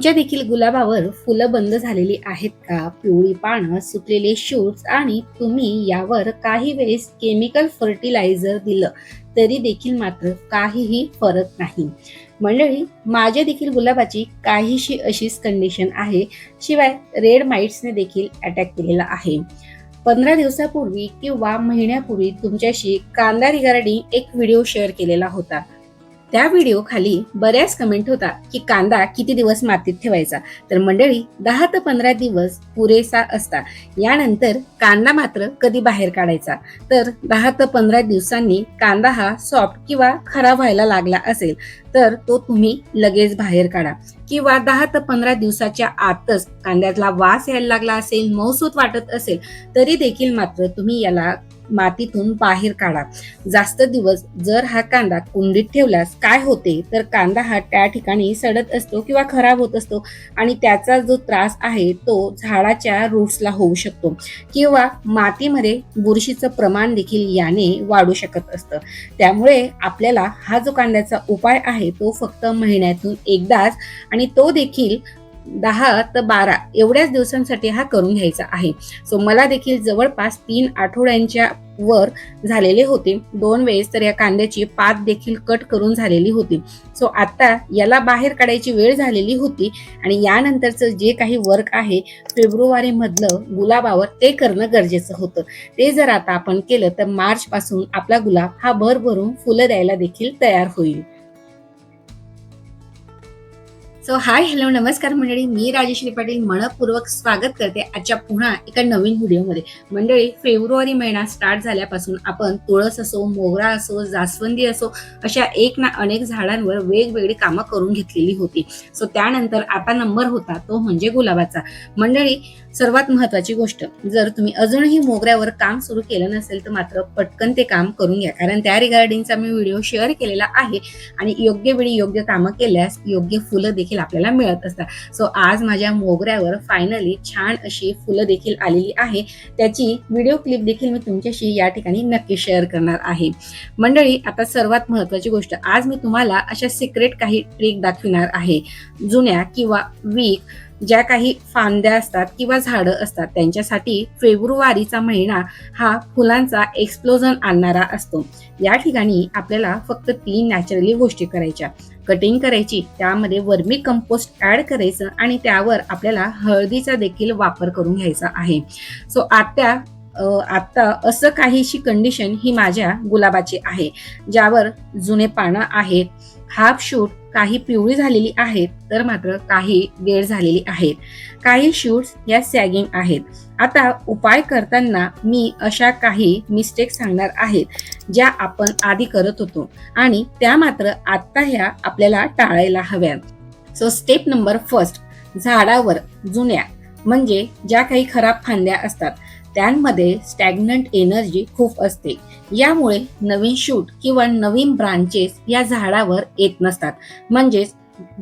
तुमच्या देखील गुलाबावर फुलं बंद झालेली आहेत का? पिवळी पानं, सुकलेले शूट्स आणि तुम्ही यावर काही वेळेस केमिकल फर्टिलायझर दिलं तरी देखील मात्र काहीही फरक नाही. मंडळी, माझ्या देखील गुलाबाची काहीशी अशीच कंडिशन आहे. शिवाय रेड माइट्सने देखील अटॅक केलेला आहे. 15 दिवसापूर्वी किंवा महिन्यापूर्वी तुमच्याशी कांदा रिगार्डिंग एक व्हिडिओ शेअर केलेला होता. त्या व्हिडिओ खाली बऱ्याच कमेंट होता की कांदा किती दिवस मातीत ठेवायचा. तर मंडळी, 10 ते 15 दिवस पुरेसा असता. यानंतर कांदा मात्र कधी बाहेर काढायचा. तर 10 ते 15 दिवसांनी कांदा हा सॉफ्ट किंवा खराब व्हायला लागला असेल तर तो तुम्ही लगेच बाहेर काढा. किंवा 10 ते 15 दिवसाच्या आतच कांद्यातला वास यायला लागला असेल, मऊसूत वाटत असेल तरी देखील मात्र तुम्ही याला मातीतून बाहेर काढा. जास्त दिवस जर हा कांदा कुंडीत ठेवल्यास काय होते तर कांदा हा त्या ठिकाणी सडत असतो किंवा खराब होत असतो आणि त्याचा जो त्रास आहे तो झाडाच्या रूट्सला होऊ शकतो किंवा मातीमध्ये बुरशीचं प्रमाण देखील याने वाढू शकत असतं. त्यामुळे आपल्याला हा जो कांद्याचा उपाय आहे तो फक्त महिन्यातून एकदाच, आणि तो देखील 10 ते 12 एवढ्याच दिवसांसाठी हा करून घ्यायचा आहे. सो मला देखील जवळपास 3 आठवड्यांच्या वर झालेले होते. 2 वेळेस तर या कांद्याची पात देखील कट करून झालेली होती. सो आता याला बाहेर काढायची वेळ झालेली होती आणि यानंतरचं जे काही वर्क आहे फेब्रुवारी मधलं गुलाबावर ते करणं गरजेचं होतं. ते जर आता आपण केलं तर मार्च पासून आपला गुलाब हा भरभरून फुलं द्यायला देखील तयार होईल. सो हाय, हॅलो, नमस्कार मंडळी, मी राजेश्री पाटील मनपूर्वक स्वागत करते आजच्या पुन्हा एका नवीन व्हिडिओमध्ये. मंडळी, फेब्रुवारी महिना स्टार्ट झाल्यापासून आपण तुळस असो, मोगरा असो, जास्वंदी असो, अशा एक ना अनेक झाडांवर वेगवेगळी कामं करून घेतलेली होती. सो त्यानंतर आता नंबर होता तो म्हणजे गुलाबाचा. मंडळी, सर्वात महत्वाची गोष्ट, जर तुम्ही अजूनही मोगऱ्यावर काम सुरू केलं नसेल तर मात्र पटकन ते काम करून घ्या, कारण त्या रिगार्डिंगचा मी व्हिडिओ शेअर केलेला आहे आणि योग्य वेळी योग्य कामं केल्यास योग्य फुलं देखील आपल्याला मिळत असतात. सो आज माझ्या मोगऱ्यावर फायनली छान अशी फुलं देखील आलेली आहे. त्याची व्हिडिओ क्लिप देखील मी तुमच्याशी या ठिकाणी नक्की शेअर करणार आहे. मंडळी, आता सर्वात महत्वाची गोष्ट, आज मी तुम्हाला अशा सिक्रेट काही ट्रिक दाखविणार आहे. जुन्या किंवा वीक ज्या काही फांद्या असतात किंवा झाडं असतात त्यांच्यासाठी फेब्रुवारीचा महिना हा फुलांचा एक्सप्लोजन आणणारा असतो. या ठिकाणी आपल्याला फक्त 3 नॅचरली गोष्टी करायच्या. कटिंग करायची, त्यामध्ये वर्मी कंपोस्ट ऍड करायचं आणि त्यावर आपल्याला हळदीचा देखील वापर करून घ्यायचा आहे. सो आता असं काहीशी कंडिशन ही माझ्या गुलाबाची आहे, ज्यावर जुने पानं आहेत, हाफ शूट काही पिवळी झालेली आहेत तर मात्र काही डेड झालेली आहेत, काही शूट्स या सॅगिंग आहेत. आता उपाय करताना मी अशा काही मिस्टेक सांगणार आहेत ज्या आपण आधी करत होतो आणि त्या मात्र आता ह्या आपल्याला टाळायला हव्या. सो स्टेप नंबर फर्स्ट, झाडावर जुन्या म्हणजे ज्या काही खराब फांद्या असतात त्यांमध्ये स्टॅग्नंट एनर्जी खूप असते. यामुळे नवीन शूट किंवा नवीन ब्रांचेस या झाडावर येत नसतात. म्हणजेच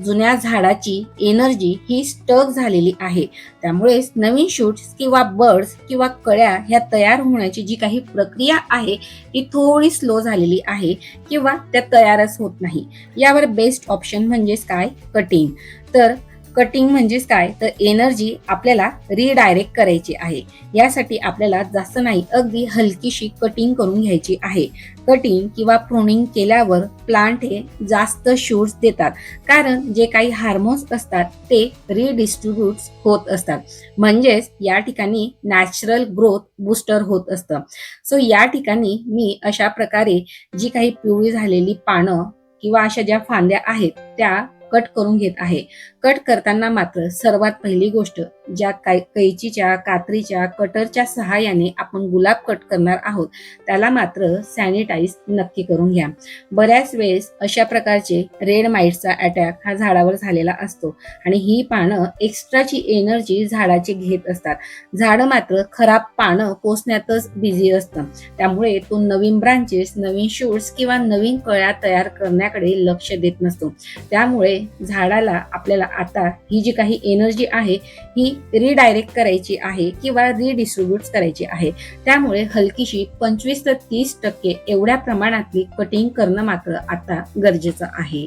जुन्या झाडाची एनर्जी ही स्टक झालेली आहे. त्यामुळेच नवीन शूट्स किंवा बर्ड्स किंवा कळ्या ह्या तयार होण्याची जी काही प्रक्रिया आहे ती थोडी स्लो झालेली आहे किंवा त्या तयारच होत नाही. यावर बेस्ट ऑप्शन म्हणजेच काय, कटिंग. तर कटिंग म्हणजेच काय, तर एनर्जी आपल्याला रिडायरेक्ट करायची आहे. यासाठी आपल्याला जास्त नाही, अगदी हलकीशी कटिंग करून घ्यायची आहे. कटिंग किंवा प्रूनिंग केल्यावर प्लांट हे जास्त शूट्स देतात, कारण जे काही हार्मोन्स असतात ते रिडिस्ट्रीब्यूट होत असतात. म्हणजेच या ठिकाणी नॅचरल ग्रोथ बूस्टर होत असतं. सो या ठिकाणी मी अशा प्रकारे जी काही पिवळी झालेली पानं किंवा अशा ज्या फांद्या आहेत त्या कट करून घेत आहे. कट करताना मात्र सर्वात पहिली गोष्ट, ज्या कैचीच्या, कात्रीच्या, कटरच्या सहाय्याने आपण गुलाब कट करणार आहोत त्याला मात्र सॅनिटाईज नक्की करून घ्या. बऱ्याच वेळेस अशा प्रकारचे रेड माइटचा अटॅक हा झाडावर झालेला असतो आणि ही पानं एक्स्ट्राची एनर्जी झाडाची घेत असतात. झाडं मात्र खराब पानं पोसण्यातच बिझी असतं. त्यामुळे तो नवीन ब्रांचेस, नवीन शूट्स किंवा नवीन कळ्या तयार करण्याकडे लक्ष देत नसतो. त्यामुळे झाडाला आपल्याला आता ही जी काही एनर्जी आहे ही रिडायरेक्ट करायची आहे किंवा रिडिस्ट्रीब्यूट करायची आहे. त्यामुळे हलकीशी 25 ते 30% एवढ्या प्रमाणातली कटिंग करणं मात्र आता गरजेचं आहे.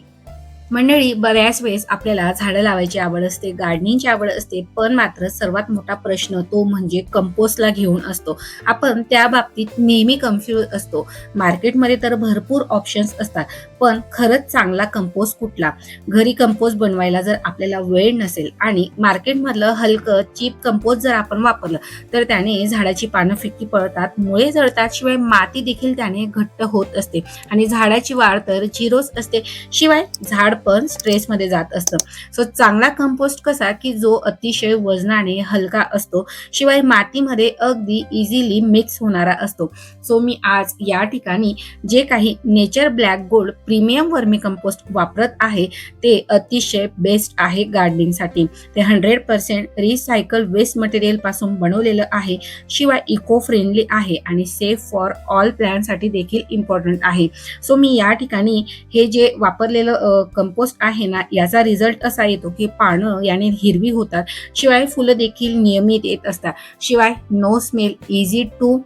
मंडळी, बऱ्याच वेळेस आपल्याला झाडं लावायची आवड असते, गार्डनिंगची आवड असते, पण मात्र सर्वात मोठा प्रश्न तो म्हणजे कंपोस्टला घेऊन असतो. आपण त्या बाबतीत नेहमी कन्फ्यूज असतो. मार्केटमध्ये तर भरपूर ऑप्शन्स असतात, पण खरंच चांगला कंपोस्ट कुठला? घरी कंपोस्ट बनवायला जर आपल्याला वेळ नसेल आणि मार्केटमधलं हलकं चीप कंपोस्ट जर आपण वापरलं, तर त्याने झाडाची पानं फिक्की पडतात, मुळे जळतात, शिवाय माती देखील त्याने घट्ट होत असते आणि झाडाची वाढ तर झिरोच असते. शिवाय झाड पण स्ट्रेसमध्ये जात असतं. सो चांगला कंपोस्ट कसा, की जो अतिशय वजनाने हलका असतो, शिवाय मातीमध्ये अगदी इझिली मिक्स होणारा असतो. सो मी आज या ठिकाणी जे काही नेचर ब्लॅक गोल्ड प्रीमियम वर्मी कंपोस्ट वापरत आहे ते अतिशय बेस्ट आहे गार्डनिंगसाठी. ते 100% रिसायकल वेस्ट मटेरियल पासून बनवलेलं आहे, शिवाय इको फ्रेंडली आहे आणि सेफ फॉर ऑल प्लांटसाठी देखील इम्पॉर्टंट आहे. सो मी या ठिकाणी हे जे वापरलेलं कंपोस्ट आहे ना, याचा रिझल्ट असा येतो की पानं याने हिरवी होतात, शिवाय फुलं देखील नियमित येत असतात, शिवाय no smell, easy to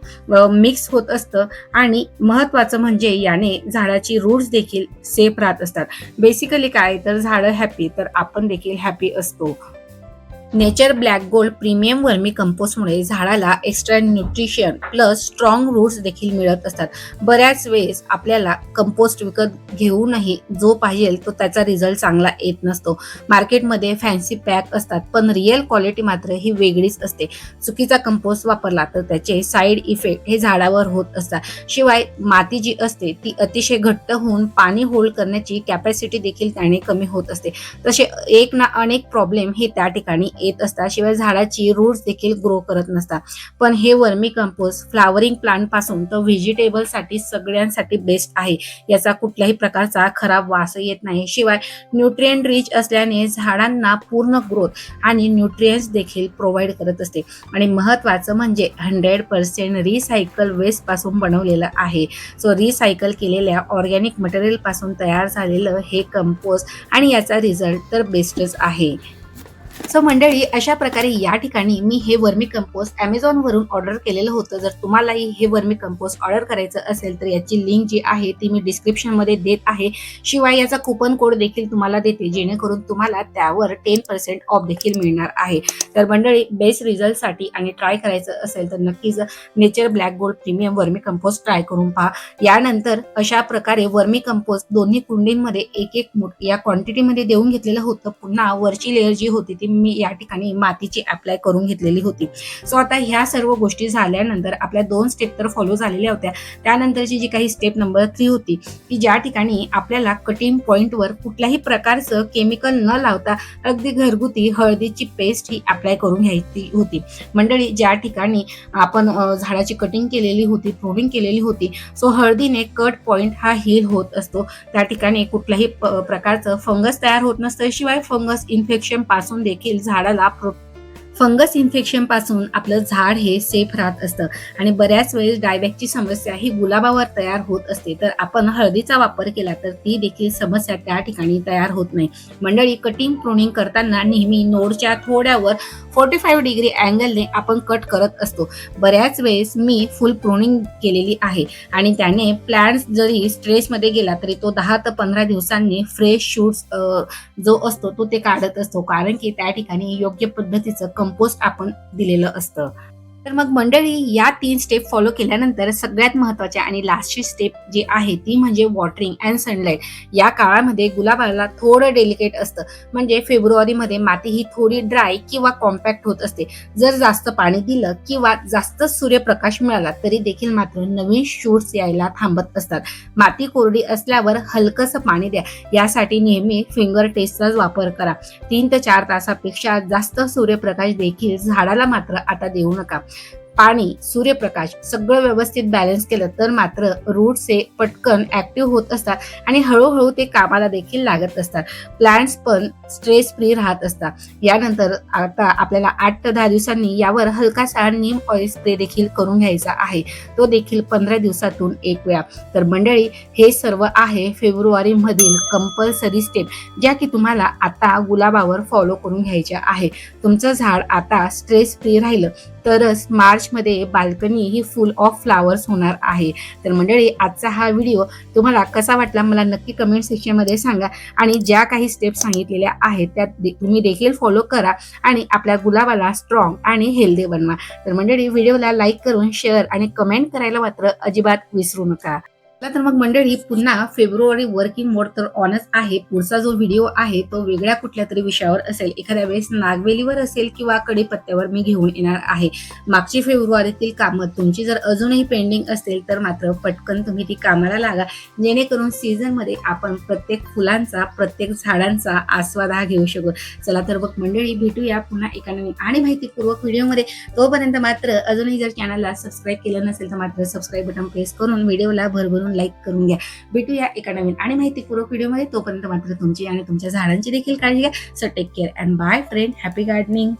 mix होत असतं आणि महत्वाचं म्हणजे याने झाडाची रूट्स देखील सेफ राहत असतात. बेसिकली काय, तर झाडं हॅपी तर आपण देखील हॅपी असतो. नेचर ब्लॅक गोल्ड प्रीमियम वर्मी कंपोस्टमुळे झाडाला extra nutrition plus strong roots देखील मिळत असतात. बऱ्याच वेळेस आपल्याला कंपोस्ट विकत घेऊनही जो पाहिजे तो त्याचा रिझल्ट चांगला येत नसतो. मार्केटमध्ये फॅन्सी पॅक असतात, पण रिअल क्वालिटी मात्र ही वेगळीच असते. चुकीचा कंपोस्ट वापरला तर त्याचे साईड इफेक्ट हे झाडावर होत असतात. शिवाय माती जी असते ती अतिशय घट्ट होऊन पाणी होल्ड करण्याची कॅपॅसिटी देखील त्याने कमी होत असते. तसे एक ना अनेक प्रॉब्लेम हे त्या ठिकाणी येत असतात, शिवाय झाडाची रूट्स देखील ग्रो करत नसतात. पण हे वर्मी कंपोस्ट फ्लावरिंग प्लांट पासून तर व्हेजिटेबल साठी सगळ्यांसाठी बेस्ट आहे. याचा कुठल्याही प्रकारचा खराब वास येत नाही, शिवाय न्यूट्रिएंट रिच असल्याने झाडांना पूर्ण ग्रोथ आणि न्यूट्रिएंट्स देखील प्रोव्हाइड करत असते. आणि महत्वाचं म्हणजे 100% रिसायकल वेस्ट पासून बनवलेलं आहे. सो रिसायकल केलेल्या ऑर्गॅनिक मटेरियल पासून तयार झालेलं हे कंपोस्ट आणि याचा रिझल्ट तर बेस्टच आहे. सो मंडळी, अशा प्रकारे या ठिकाणी मी हे वर्मी कंपोस्ट वरून ऑर्डर केलेलं होतं. जर तुम्हालाही हे वर्मी कंपोस्ट ऑर्डर करायचं असेल तर याची लिंक जी आहे ती मी डिस्क्रिप्शनमध्ये देत आहे. शिवाय याचा कुपन कोड देखील तुम्हाला देते, जेणेकरून तुम्हाला त्यावर 10% ऑफ देखील मिळणार आहे. तर मंडळी, बेस्ट रिझल्टसाठी आणि ट्राय करायचं असेल तर नक्कीच नेचर ब्लॅक गोल्ड प्रीमियम वर्मी कंपोस्ट ट्राय करून पहा. यानंतर अशा प्रकारे वर्मी कंपोस्ट दोन्ही कुंडींमध्ये एक एक या क्वांटिटीमध्ये देऊन घेतलेलं होतं. पुन्हा वरची लेअर जी होती ती मी या ठिकाणी मातीची अप्लाय करून घेतलेली होती. सो आता ह्या सर्व गोष्टी झाल्यानंतर आपल्या 2 स्टेप तर फॉलो झालेल्या होत्या. त्यानंतरची जी काही स्टेप नंबर 3 होती, की ज्या ठिकाणी आपल्याला कटिंग पॉइंटवर कुठल्याही प्रकारचं केमिकल न लावता अगदी घरगुती हळदीची पेस्ट ही अप्लाय करून घ्यायची होती. मंडळी, ज्या ठिकाणी आपण झाडाची कटिंग केलेली होती, प्रूनिंग केलेली होती, सो हळदीने कट पॉइंट हा हील होत असतो. त्या ठिकाणी कुठल्याही प्रकारचं फंगस तयार होत नसतं, शिवाय फंगस इन्फेक्शन पासून देखील झाडाला फंगस इन्फेक्शन पासून आपलं झाड हे सेफ राहत असतं. आणि बऱ्याच वेळेस डायबॅकची समस्या ही गुलाबावर तयार होत असते, तर आपण हळदीचा वापर केला तर ती देखील समस्या त्या ठिकाणी तयार होत नाही. मंडळी, कटिंग प्रूनिंग करताना नेहमी नोडच्या थोड्यावर 45 डिग्री अँगलने आपण कट करत असतो. बऱ्याच वेळेस मी फुल प्रूनिंग केलेली आहे आणि त्याने प्लांट्स जरी स्ट्रेसमध्ये गेला तरी तो 10 ते 15 दिवसांनी फ्रेश शूट्स जो असतो तो ते काढत असतो, कारण की त्या ठिकाणी योग्य पद्धतीचं कंपोस्ट आपण दिलेलं असतं. तर मग मंडळी, या 3 स्टेप फॉलो केल्यानंतर सगळ्यात महत्त्वाच्या आणि लास्टची स्टेप जी आहे ती म्हणजे वॉटरिंग अँड सनलाईट. या काळामध्ये गुलाबाला थोडं डेलिकेट असतं, म्हणजे फेब्रुवारीमध्ये माती ही थोडी ड्राय किंवा कॉम्पॅक्ट होत असते. जर जास्त पाणी दिलं किंवा जास्त सूर्यप्रकाश मिळाला तरी देखील मात्र नवीन शूट्स यायला थांबत असतात. माती कोरडी असल्यावर हलकंसं पाणी द्या. यासाठी नेहमी फिंगर टेस्टचाच वापर करा. 3 ते 4 तासापेक्षा जास्त सूर्यप्रकाश देखील झाडाला मात्र आता देऊ नका. पाणी, सूर्यप्रकाश सगळं व्यवस्थित बॅलन्स केलं तर मात्र रूट्स हे पटकन ऍक्टिव्ह होत असतात आणि हळूहळू ते कामाला देखील लागत असतात. प्लांट्स पण स्ट्रेस फ्री राहत असतात. यानंतर आता आपल्याला 8 ते 10 दिवसांनी यावर हलकासा नीम ऑइल स्प्रे देखील करून घ्यायचा आहे, तो देखील 15 दिवसातून एक वेळा. तर मंडळी, हे सर्व आहे फेब्रुवारी मधील कंपल्सरी स्टेप, ज्या की तुम्हाला आता गुलाबावर फॉलो करून घ्यायच्या आहे. तुमचं झाड आता स्ट्रेस फ्री राहिलं तरच मार्चमध्ये balcony he full of flowers होणार आहे. तर मंडळी, आजचा हा व्हिडिओ तुम्हाला कसा वाटला मला नक्की कमेंट सेक्शनमध्ये सांगा आणि ज्या काही स्टेप्स सांगितलेल्या आहेत त्या तुम्ही देखील फॉलो करा आणि आपल्या गुलाबाला स्ट्रॉंग आणि हेल्दी बनवा. तर मंडळी, व्हिडिओला लाईक करून शेअर आणि कमेंट करायला मात्र अजिबात विसरू नका. चला तर मग मंडळी, पुन्हा फेब्रुवारी वर्किंग मोड तर ऑनच आहे. पुढचा जो व्हिडिओ आहे तो वेगळ्या कुठल्या तरी विषयावर असेल, एखाद्या वेळेस नागवेलीवर असेल किंवा कढीपत्त्यावर मी घेऊन येणार आहे. मागची फेब्रुवारीतील कामं तुमची जर अजूनही पेंडिंग असतील तर मात्र पटकन तुम्ही ती कामाला लागा, जेणेकरून सीझनमध्ये आपण प्रत्येक फुलांचा, प्रत्येक झाडांचा आस्वाद हा घेऊ शकू. चला तर मग मंडळी, भेटूया पुन्हा एका नवीन आणि माहितीपूर्वक व्हिडिओमध्ये. तोपर्यंत मात्र अजूनही जर चॅनलला सबस्क्राईब केलं नसेल तर मात्र सबस्क्राईब बटन प्रेस करून व्हिडिओला भरभरून लाईक करून घ्या. भेटूया एका नवीन आणि माहितीपूर्वक व्हिडिओमध्ये. तोपर्यंत मात्र तुमची आणि तुमच्या झाडांची देखील काळजी घ्या. So take care and bye friend. Happy gardening.